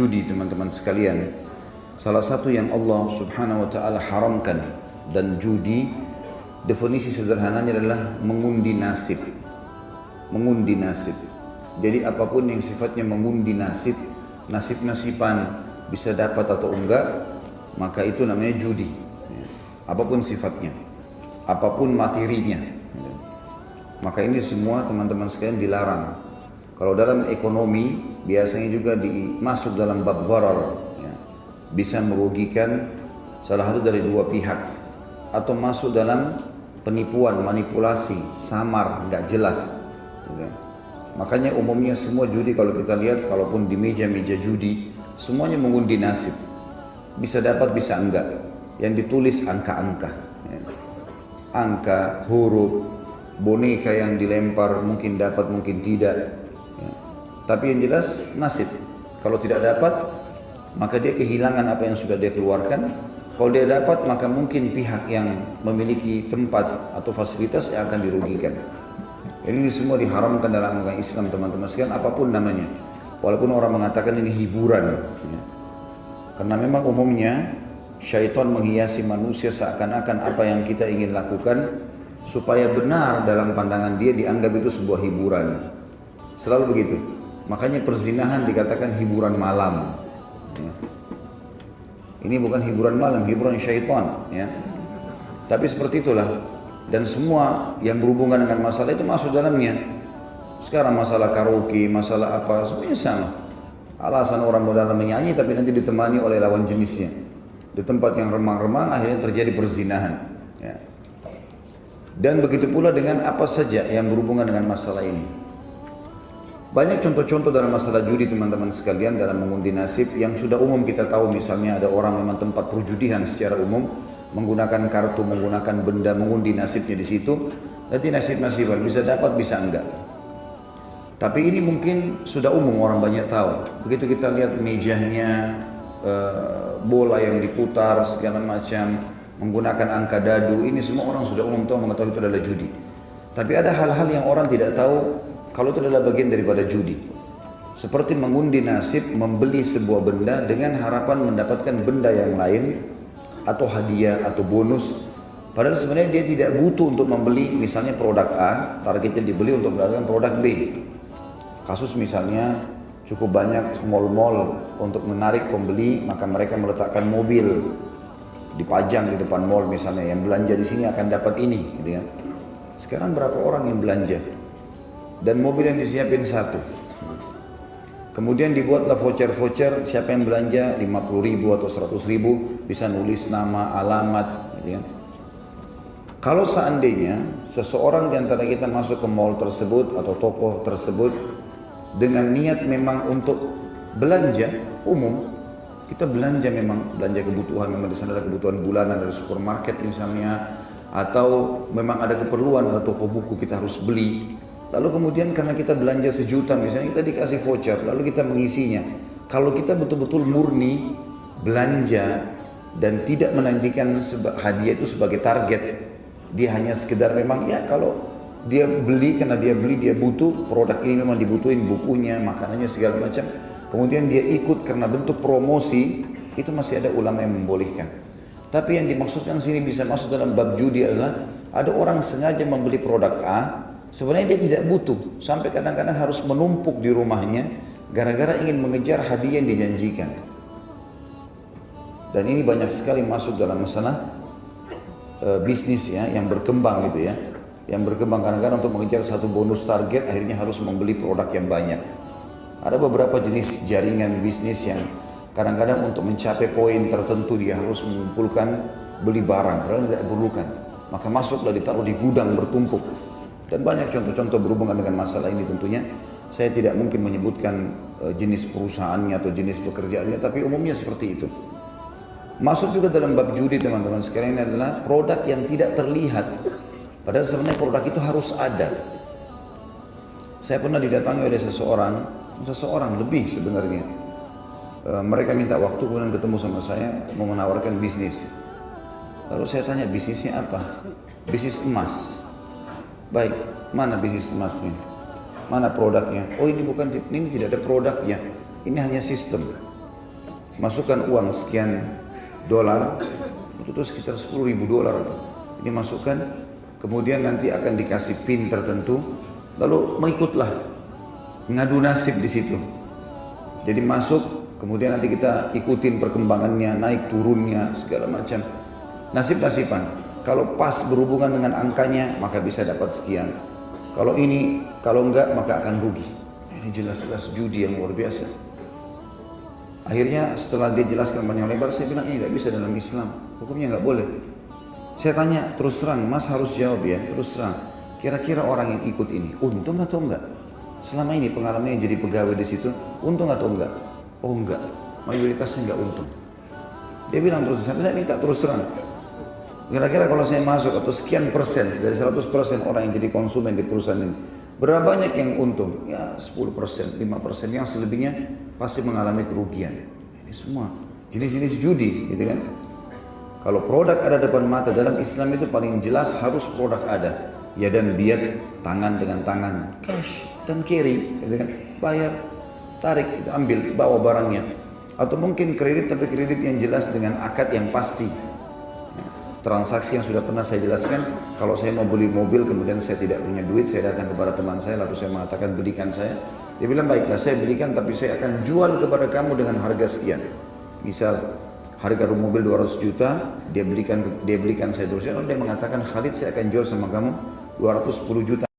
Judi, teman-teman sekalian, salah satu yang Allah subhanahu wa ta'ala haramkan, dan judi definisi sederhananya adalah mengundi nasib. Mengundi nasib. Jadi apapun yang sifatnya mengundi nasib, nasib-nasiban bisa dapat atau enggak, maka itu namanya judi. Apapun sifatnya, apapun materinya, maka ini semua teman-teman sekalian dilarang. Kalau dalam ekonomi biasanya juga masuk dalam bab gharar, ya. Bisa merugikan salah satu dari dua pihak, atau masuk dalam penipuan, manipulasi, samar, nggak jelas. Ya. Makanya umumnya semua judi kalau kita lihat, kalaupun di meja-meja judi, semuanya mengundi nasib. Bisa dapat, bisa enggak. Yang ditulis angka-angka, ya. Angka, huruf, boneka yang dilempar, mungkin dapat, mungkin tidak. Tapi yang jelas nasib. Kalau tidak dapat, maka dia kehilangan apa yang sudah dia keluarkan. Kalau dia dapat, maka mungkin pihak yang memiliki tempat atau fasilitas yang akan dirugikan. Ini semua diharamkan dalam agama Islam, teman-teman sekalian, apapun namanya. Walaupun orang mengatakan ini hiburan, ya. Karena memang umumnya syaitan menghiasi manusia seakan-akan apa yang kita ingin lakukan supaya benar dalam pandangan dia, dianggap itu sebuah hiburan. Selalu begitu. Makanya perzinahan dikatakan hiburan malam, ya. Ini bukan hiburan malam, hiburan syaitan, ya. Tapi seperti itulah. Dan semua yang berhubungan dengan masalah itu masuk dalamnya. Sekarang masalah karaoke, masalah apa, semuanya sama. Alasan orang mau datang menyanyi tapi nanti ditemani oleh lawan jenisnya. Di tempat yang remang-remang akhirnya terjadi perzinahan, ya. Dan begitu pula dengan apa saja yang berhubungan dengan masalah ini. Banyak contoh-contoh dalam masalah judi, teman-teman sekalian, dalam mengundi nasib yang sudah umum kita tahu. Misalnya ada orang memang tempat perjudian secara umum, menggunakan kartu, menggunakan benda, mengundi nasibnya di situ. Nanti nasib-nasiban bisa dapat, bisa enggak. Tapi ini mungkin sudah umum, orang banyak tahu. Begitu kita lihat mejanya, bola yang diputar segala macam, menggunakan angka dadu, ini semua orang sudah umum tahu, mengetahui itu adalah judi. Tapi ada hal-hal yang orang tidak tahu kalau itu adalah bagian daripada judi. Seperti mengundi nasib, membeli sebuah benda dengan harapan mendapatkan benda yang lain, atau hadiah, atau bonus. Padahal sebenarnya dia tidak butuh untuk membeli misalnya produk A, targetnya dibeli untuk mendapatkan produk B. Kasus misalnya cukup banyak mal-mal untuk menarik pembeli, maka mereka meletakkan mobil dipajang di depan mal misalnya, yang belanja di sini akan dapat ini, gitu ya. Sekarang berapa orang yang belanja? Dan mobil yang disiapin satu. Kemudian dibuatlah voucher-voucher, siapa yang belanja 50.000 atau 100.000 bisa nulis nama, alamat, gitu ya. Kalau seandainya seseorang di antara kita masuk ke mall tersebut atau toko tersebut dengan niat memang untuk belanja umum, kita belanja memang belanja kebutuhan, memang di sana ada kebutuhan bulanan dari supermarket misalnya, atau memang ada keperluan, ada toko buku kita harus beli. Lalu kemudian karena kita belanja sejuta misalnya, kita dikasih voucher, lalu kita mengisinya. Kalau kita betul-betul murni belanja dan tidak menantikan hadiah itu sebagai target, dia hanya sekedar memang ya kalau dia beli karena dia beli, dia butuh produk ini, memang dibutuhin bukunya, makanannya segala macam. Kemudian dia ikut karena bentuk promosi, itu masih ada ulama yang membolehkan. Tapi yang dimaksudkan sini bisa masuk dalam bab judi adalah ada orang sengaja membeli produk A, sebenarnya dia tidak butuh, sampai kadang-kadang harus menumpuk di rumahnya gara-gara ingin mengejar hadiah yang dijanjikan. Dan ini banyak sekali masuk dalam masalah bisnis, ya, yang berkembang gitu, ya. Yang berkembang kadang-kadang untuk mengejar satu bonus target, akhirnya harus membeli produk yang banyak. Ada beberapa jenis jaringan bisnis yang kadang-kadang untuk mencapai poin tertentu dia harus mengumpulkan beli barang padahal tidak diperlukan. Maka masuklah, ditaruh di gudang bertumpuk. Dan banyak contoh-contoh berhubungan dengan masalah ini tentunya. Saya tidak mungkin menyebutkan jenis perusahaannya atau jenis pekerjaannya, tapi umumnya seperti itu. Masuk juga dalam bab judi, teman-teman sekalian, adalah produk yang tidak terlihat. Padahal sebenarnya produk itu harus ada. Saya pernah didatangi oleh seseorang lebih sebenarnya. Mereka minta waktu, kemudian ketemu sama saya, mau menawarkan bisnis. Lalu saya tanya, bisnisnya apa? Bisnis emas. Baik, mana bisnis emasnya? Mana produknya? Oh, ini bukan, ini tidak ada produknya. Ini hanya sistem. masukkan uang sekian dolar, itu tuh sekitar 10.000 dolar. Ini masukkan, kemudian nanti akan dikasih pin tertentu, lalu mengikutlah, ngadu nasib di situ. Jadi masuk, kemudian nanti kita ikutin perkembangannya, naik turunnya, segala macam. Nasib-nasiban. Kalau pas berhubungan dengan angkanya, maka bisa dapat sekian. Kalau ini, kalau enggak, maka akan rugi. Ini jelas-jelas judi yang luar biasa. Akhirnya setelah dia jelaskan panjang lebar, saya bilang ini tidak bisa dalam Islam, hukumnya nggak boleh. Saya tanya terus terang, Mas harus jawab ya, terus terang. Kira-kira orang yang ikut ini untung atau enggak? Selama ini pengalamannya jadi pegawai di situ, untung atau enggak? Oh enggak, mayoritasnya enggak untung. Dia bilang terus terang, saya minta terus terang. Kira-kira kalau saya masuk atau sekian persen dari 100% orang yang jadi konsumen di perusahaan ini, berapa banyak yang untung? Ya 10%, 5%, yang selebihnya pasti mengalami kerugian. Ini semua jenis-jenis judi, gitu kan? Kalau produk ada depan mata dalam Islam itu paling jelas harus produk ada. Ya dan biar tangan dengan tangan, cash dan carry, gitu kan? Bayar, tarik, ambil, bawa barangnya. Atau mungkin kredit tapi kredit yang jelas dengan akad yang pasti. Transaksi yang sudah pernah saya jelaskan, kalau saya mau beli mobil kemudian saya tidak punya duit, saya datang kepada teman saya lalu saya mengatakan belikan saya. Dia bilang baiklah saya belikan tapi saya akan jual kepada kamu dengan harga sekian. Misal harga mobil 200 juta, dia belikan saya 200 juta, lalu dia mengatakan Khalid saya akan jual sama kamu 210 juta.